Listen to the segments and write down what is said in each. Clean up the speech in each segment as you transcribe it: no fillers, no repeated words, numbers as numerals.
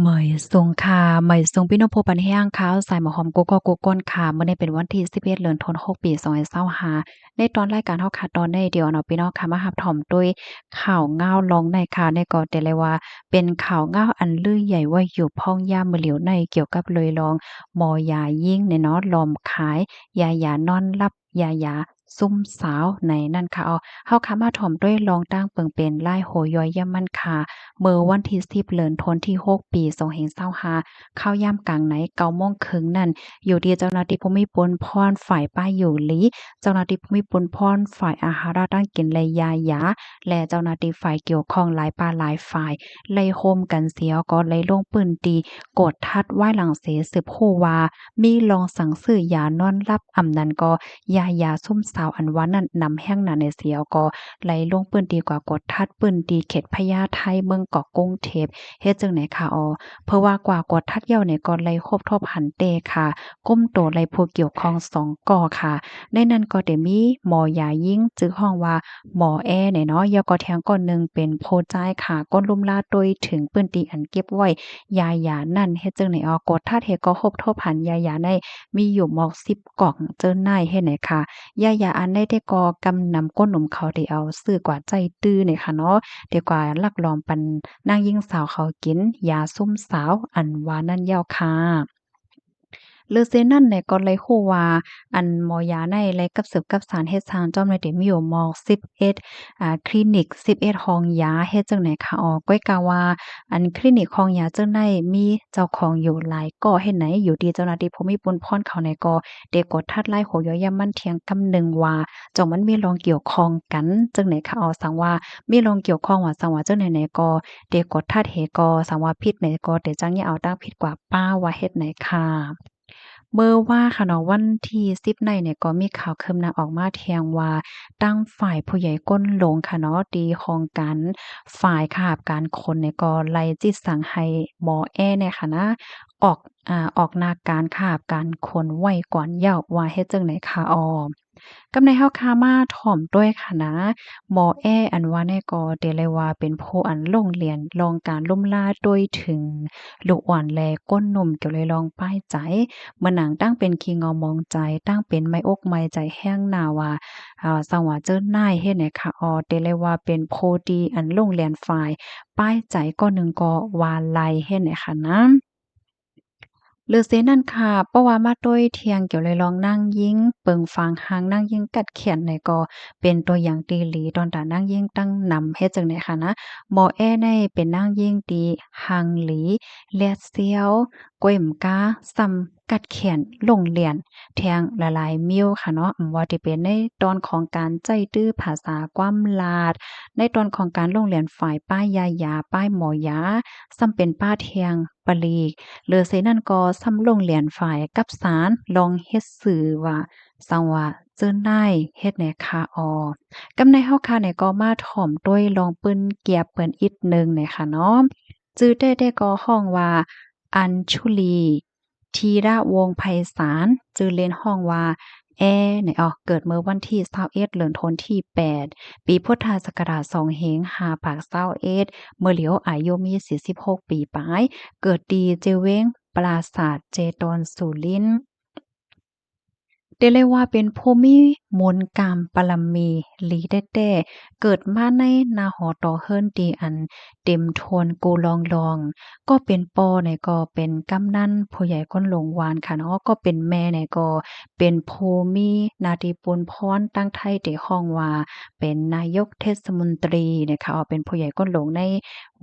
เหมยสงค่ะเหมยสงพี่น้องผู้ปันแห้งค่ะสายหมอหอมกุ๊กก๊อกกุ๊กก้นค่ะมื้อนี้เป็นวันที่11เดือนธันวาคมปี2025ในตอนรายการเฮาค่ะตอนนี้เดี๋ยวเนาะพี่น้องค่ะมารับถอมด้วยข่าวง่าวลองในค่ะในก็ได้เลยว่าเป็นข่าวง่าวอันลือใหญ่ว่าอยู่พ่องย่ามมื้อเหลียวในเกี่ยวกับเลยลองหมอยายิ่งเนี่ยเนาะลอมขายยานอนหลับยาซุ่มสาวในนั่นค่ะเฮาค่ะมาถ่อมด้วยลองตั้งเปิงเป็นลายโหย้อยย่ำมันค่ะ เมื่อวันที่10เดือนธันวาคมที่6ปี2025เข้ายามกลางไหน9โมงครึ่งนั่นอยู่ที่เจ้าหน้าที่ภูมิพลพรฝ่ายป้ายอยู่หลีเจ้าหน้าที่ภูมิพลพรฝ่ายอาหารตั้งกินและยาและเจ้าหน้าที่ฝ่ายเกี่ยวข้องหลายป่าหลายฝ่ายไล่โฮมกันเสียก็ไล่ลงปืนตีกดทัดไว้หลังเสสืบฮู้ว่ามีลองสั่งซื้อยานอนหลับอำนั้นก็ยาซุ่มสาวอันว่านั้นนำแห้งนั้นในเสียก็ไหลลงปืนดีกว่ากดทัดปืนดีเขตพญาไทเมืองเกาะกรุงเทพเฮ็ดจังไหนคะเพราะว่ากว่ากดทัดเหี่ยวเนี่ยก็ไหลครบทบหันเตค่ะก้มโตไหลผู้เกี่ยวข้อง2ก่อค่ะในนั้นก็ได้มีหมอยายิ่งจื้อห้องว่าหมอแอเนี่ยเนาะยก็แทงก่อนหนึ่งเป็นโพจ่ายค่ะก้นลุ่มลาโดยถึงปืนตีอันเก็บไว้ยานั่นเฮ็ดจังไหนกดทัดเฮ็ดก็ครบทบหันยาในมีอยู่หมอก10กล่องเจิ้นนายเฮ็ดไหนค่ะ ยาอันได้แต่ก็กำนำก้นหนุ่มเขาที่เอาซื้อกว่าใจตื้อเนี่ยค่ะเนาะดีกว่าลักลอมปันนางยิ่งสาวเขากินยาซุ่มสาวอันว่านั่นยาวค่ะลือเซนั่นเนี่ยก็เลยฮู้ว่าอันหมอยาในและกับสืบกับสารเฮ็ดสร้างจ้อมในเต็มีอยู่หมอก11คลินิก11ห้องยาเฮ็ดจังไหนคะก้อยกาว่าอันคลินิกห้องยาจังได๋มีเจ้าของอยู่หลายก่อเฮ็ดไหนอยู่ดีเจ้าหน้าที่ภูมิพลพรเขาในก็ได้กดทัดไล่โหย่อย่ำมันเถียงกำหนึ่งว่าจ่องมันมีรองเกี่ยวข้องกันจังไหนคะสังว่ามีรองเกี่ยวข้องว่าสังว่าจังไหนๆก็ได้กดทัดเหก็สังว่าผิดไหนก็ได้จังอย่าเอาตั้งผิดกว่าป้าว่าเฮ็ดไหนค่ะ เมื่อว่าค่ะเนาะวันที่10ในเนี่ยก็มีข่าวคืบหน้าออกมาแทงว่าตั้งฝ่ายผู้ใหญ่ก้นหลงค่ะเนาะตีของกันฝ่ายคาบการคนเนี่ยก็ไล่จิตสั่งให้หมอแอเนี่ยค่ะนะออกออกหน้าการคาบการคนไว้ก่อนเย้าว่าเฮ็ดจั่งใดคะกำในเฮาคามาถ่อมด้วยค่ะนะหมอแออันว่าแน่ก็เดเลยว่าเป็นผู้อันลงเรียนลองการล่มล่าด้วยถึงลูกอ่อนแลก้นหนุ่มเกี่ยวเลยลองป้ายใจ เมื่อหนังตั้งเป็นคิงเอามองใจตั้งเป็นไม้อกไม้ใจแห้งหนาว่าสังว่าเจิ้นนายเฮ็ดให้ค่ะเตเลยว่าเป็นโพดีอันลงเรียนฝ่ายป้ายใจก็หนึ่งก็วาไลเฮ็ดให้ค่ะนะลือเซนั่นค่ะเพราะว่ามาด้วยเทียงเกี่ยวเลยลองนั่งยิงเปิงฟางหางนั่งยิงกัดเขียนในก็เป็นตัวอย่างตีหลีตอนตานั่งยิงตั้งนำเฮ็ดจังได๋ค่ะนะหมอแอในเป็นนั่งยิงตีหังหลีแลดเซียวก้วยมกาซ้ำกัดเขียนลงเรียนแทงหลายๆมิ้วค่ะเนาะว่าที่เป็นในตอนของการใจตื้อภาษาความลาดในตอนของการลงเรียนฝ่ายป้ายยาป้ายหมอยาซ้ำเป็นป้าเทียงปลีก หรือเสนั่นก็ซ้ำลงเรียนฝ่ายกับสารลองเฮ็ดสื่อว่าสังว่าเจิ้นได้เฮ็ดแหน่คากำในเฮาค่ะเนี่ยก็มาถ่อมด้วยลองปืนเกียบเปิ้นอีกหนึ่งเนี่ยค่ะเนาะจื้อได้ก็ห้องว่าอัญชุลีธีระวงศ์ไพศาลจื้อเล่นห้องว่าแอเนี่ยเกิดเมื่อวันที่21เดือนธันวาคมที่8ปีพุทธศักราช2เฮง5ปาก21เมื่อเหลียวอายุมี46ปีปลาย เกิดดีเจเว้งปราสาทเจตอนสุรินทร์ได้เลยว่าเป็นผู้มีมนต์กามปรมีหลีแต้ๆเกิดมาในนาหอตอเฮิรนตีอันเต็มโทนกูลองก็เป็นปอเนี่ยก็เป็นกำนันผู้ใหญ่คนหลงหวานค่ะเนาะก็เป็นแม่เนี่ยก็เป็นผู้มีนาทีปุลพรตั้งไทยที่ห้องว่าเป็นนายกเทศมนตรีนะคะเป็นผู้ใหญ่คนหลงใน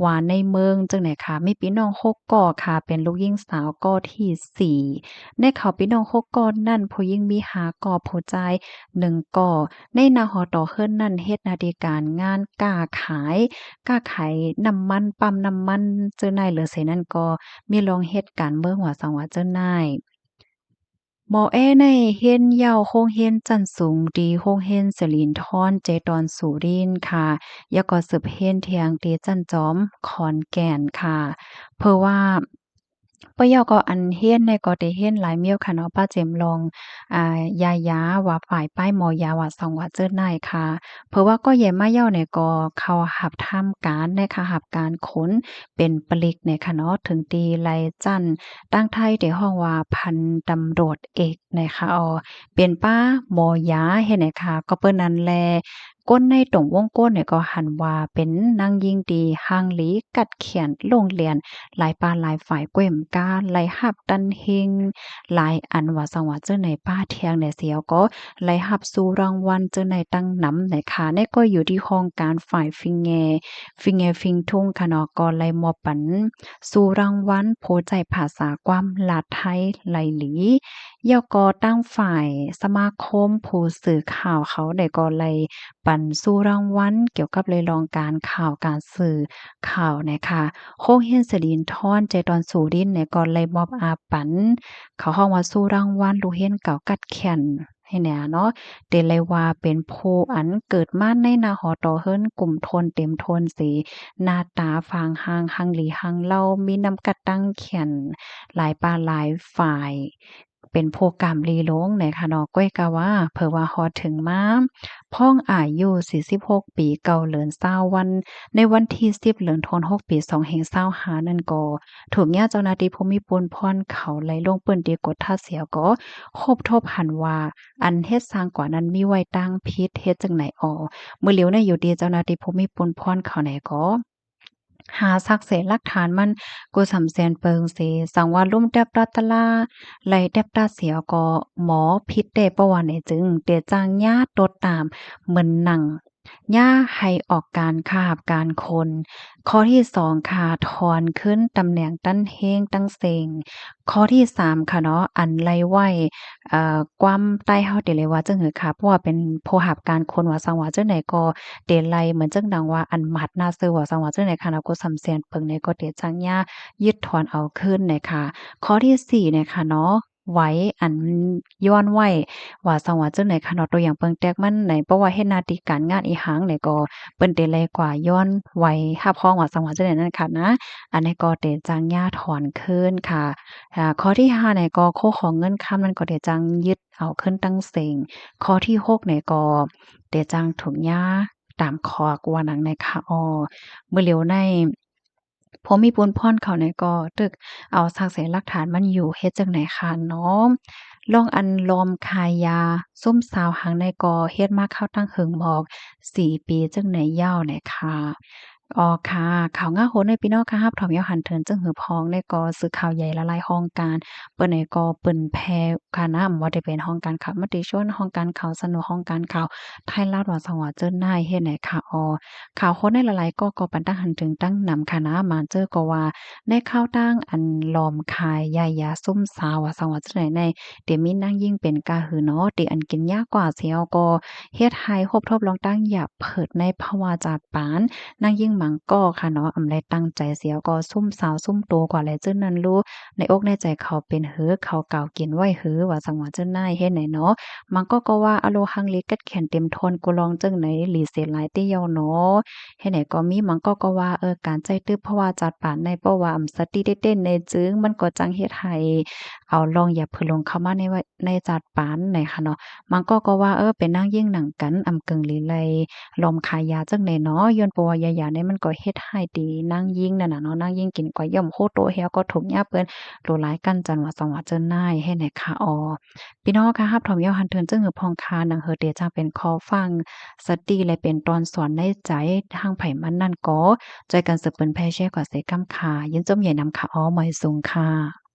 ว่าในเมืองจังไหนค่ะมีพี่น้อง6ก่อค่ะเป็นลูกหญิงสาวก่อที่4 ในเขาพี่น้อง6ก้อนนั่นผู้หญิงมี5ก่อผู้ชาย1ก่อในนาหอต่อเฮิรนนั่นเฮ็ดหน้าที่การงานค้าขายน้ำมันปั๊มน้ำมันเจ้านายเหลือไสนั่นก็มีลองเฮ็ดการเมืองว่าสังว่าเจ้านายหมอแอ้ในเฮียนเย้าโรงเรียนจั้นสูงดีโรงเรียนสิรินธรเจดอนสุรินทร์ค่ะแล้วก็สืบเฮียนเที่ยงตีจั้นจอมขอนแก่นค่ะเพราะว่า ปะยอก็อันเฮียนในก็ได้เฮียนหลายเมี้ยวค่ะเนาะป้าเจมลองยายาว่าฝ่ายป้ายหมอยาว่าสองว่าเจิ้นนายค่ะเพราะว่าก็แย่มาเย้าเนี่ยก็เข้าหับทำการนะคะหับการขนเป็นปลิกเนี่ยค่ะเนาะถึงตีไลจันตั้งไทยได้ฮ้องว่าพันตำรวจเอกนะคะเป็นป้าหมอยาเฮ็ดให้ค่ะก็เปิ้นนั้นแลก้นในตรงวงก้นเนี่ยก็หันว่าเป็นนางยิ่งดีห่างหลีกัดเขียนโรงเรียน หลายปานหลายฝ่ายแกว่มกาไล่หับตันเฮงหลายอันว่าสังว่าเจ้าในป้าเทียงเนี่ยเสียวก็ไล่หับสู่รางวัลเจ้าในตั้งนำในค่ะเนี่ยก็อยู่ที่ห้องการฝ่ายฟิงทุ่งค่ะเนาะก็ไล่มอบปันสู่รางวัลโพใจภาษาความลาดไทยไหลหลียอก็ตั้งฝ่ายสมาคมผู้สื่อข่าวเขาได้ก็ไล่ปันสู่รางวัลเกี่ยวกับเลยรองการข่าวการสื่อข่าวนะคะ โคกเฮียนสดินทรใจตอนสู่ดินเนี่ยก่อนเลยมอบอาปันเขาห้องว่าสู้รางวัลลูกเฮียนเก่ากัดแขนให้แหน่เนาะเดเลยว่าเป็นผู้อันเกิดมาในนาหอต่อเฮิรนกลุ่มทนเต็มทนสีหน้าตาฟางหางหังหลีหังเล่ามีน้ำกัดตั้งแขนหลายปานหลายฝ่ายเป็นโพกรรมลีลงเนี่ยค่ะเนาะก้อยกะว่าเผื่อว่าฮอดถึงมาพ่องอายุ46ปีเก่าเลิน20วัน ในวันที่10เดือนธันวาคมปี2525นั่นก็ถูกญาติเจ้าหน้าที่ภูมิพลพรเขาไล่ลงเปิ้นดีกดท่าเสียก็คบทบหันว่าอันเฮ็ดสร้างกว่านั้นมีไว้ตั้งพิษเฮ็ดจังไหนมื้อเหลียวเนี่ยอยู่ดีเจ้าหน้าที่ภูมิพลพรเขาไหนก็หาซักเสหลักฐานมันกูสำแสนเปิงเสสังว่าลุ่มแดบดอตะลาไหลแดบดาเสียก็หมอพิษเดปะว่าไหนจึงเตจางญาตดตามเหมือนหนัง ย่าให้ออกการคาบการคนข้อที่2ค่ะถอนขึ้นตำแหน่งตั้นเฮงตั้งเซงข้อที่3ค่ะเนาะอันไล่ไว้ความใต้เฮาได้เลยว่าจังหือค่ะเพราะว่าเป็นผู้หับการคนว่าสังว่าจังไหนก็เตไล่เหมือนจังดังว่าอันหมัดหน้าซื่อว่าสังว่าจังไหนค่ะนะก็สำแสนเปิงในก็เตจังย่ายึดถอนเอาคืนเนี่ยค่ะข้อที่4เนี่ยค่ะเนาะไว้อันย้อนไว้ ว่าสังว่าจั่งใดคะเนาะตัวอย่างเปิงแตกมันไหนเพราะว่าเฮ็ดหน้าที่การงานอีหังนี่ก็เปิ้นได้แลกว่าย้อนไว้รับรองว่าสังว่าจั่งใดนั่นค่ะนะอันนี้ก็ได้จังย่าถอนคืนค่ะข้อที่5นี่ก็โคของเงินคำนั้นก็ได้จังยึดเอาคืนตั้งเส็งข้อที่6นี่ก็ได้จังถูกย่าตามคอกว่าหนังในค่ะมื้อเหลียวในพอมีบุญพรเขานี่ก็ตึกเอาสักเสหลักฐานมันอยู่เฮ็ดจั่งใดคะเนาะ ลองอันลอมคายาส้มสาวหางในกอเฮ็ดมาเข้าตั้งหึงหมอก4 ปีจังไหนยาวเนี่ยค่ะอ๋อค่ะข่าวง่าโหนในพี่น้องค่ะรับถอมยาวหันเถินจึงหือพองในกอสื่อข่าวใหญ่ละลายห้องการเปิ้นในกอเปิ้นแพค่ะนะว่าได้เป็นห้องการข่าวมติชนห้องการข่าวสนุกห้องการข่าวไทยรัฐว่าสังว่าเจิ้นนายเฮ็ดไหนค่ะข่าวคนในละลายก็ปันตั้งหันถึงตั้งนำค่ะนะมาเจอก็ว่าในข้าวตั้งอันลอมคายยายาส้มสาวว่าสังว่าจังไหนใน เดี๋ยวมีนางยิ่งเป็นกาหือเนาะเดี๋ยวอันกินยากกว่าเสียวก็เฮ็ดให้ครบทบลองตั้งอย่าเพิดในภาวะจาดปานนางยิ่งหมังก็ค่ะเนาะอำไลตั้งใจเสียวก็ซุ่มสาวซุ่มโตกว่าแลจึ้นนั้นรู้ในอกในใจเขาเป็นหือเขาเก่ากินไว้หือว่าสังว่าจึ้นนายเฮ็ดไหนเนาะมันก็ว่าอโลหังลิกัดแขนเต็มทนกูลองจังไหนหลีเสียหลายติเยาเนาะเฮ็ดไหนก็มีมันก็ว่าการใจตึบเพราะว่าจาดปานในเพราะว่าอำสติได้เต้นในจึงมันก็จังเฮ็ดให้ เอาลองอย่าเพิ่นลงเข้ามาในว่าในจัดปานไหนค่ะเนาะมันก็ว่าเป็นนางยิ่งหนังกันอำกึ่งลีไลลมขายยาจังได๋เนาะย้อนเพราะว่ายาๆเนี่ยมันก็เฮ็ดให้ดีนางยิ่งนั่นน่ะเนาะนางยิ่งกินกว่าย่อมโคโตเฮียก็ทุกข์ยากเปิ้นโลหลายกันจันว่าสังว่าเจิ้นนายให้ไหนค่ะพี่น้องค่ะรับถอมยาวหันเทินจึงหือพองคาหนังเฮอเดจังเป็นคอฟังสติและเป็นตอนสอนในใจทางไผมันนั่นก็ใจกันสืบเปิ้นแพ่แช่กว่าเสกำค่ะยินจมใหญ่นำค่ะหมอยสูงค่ะ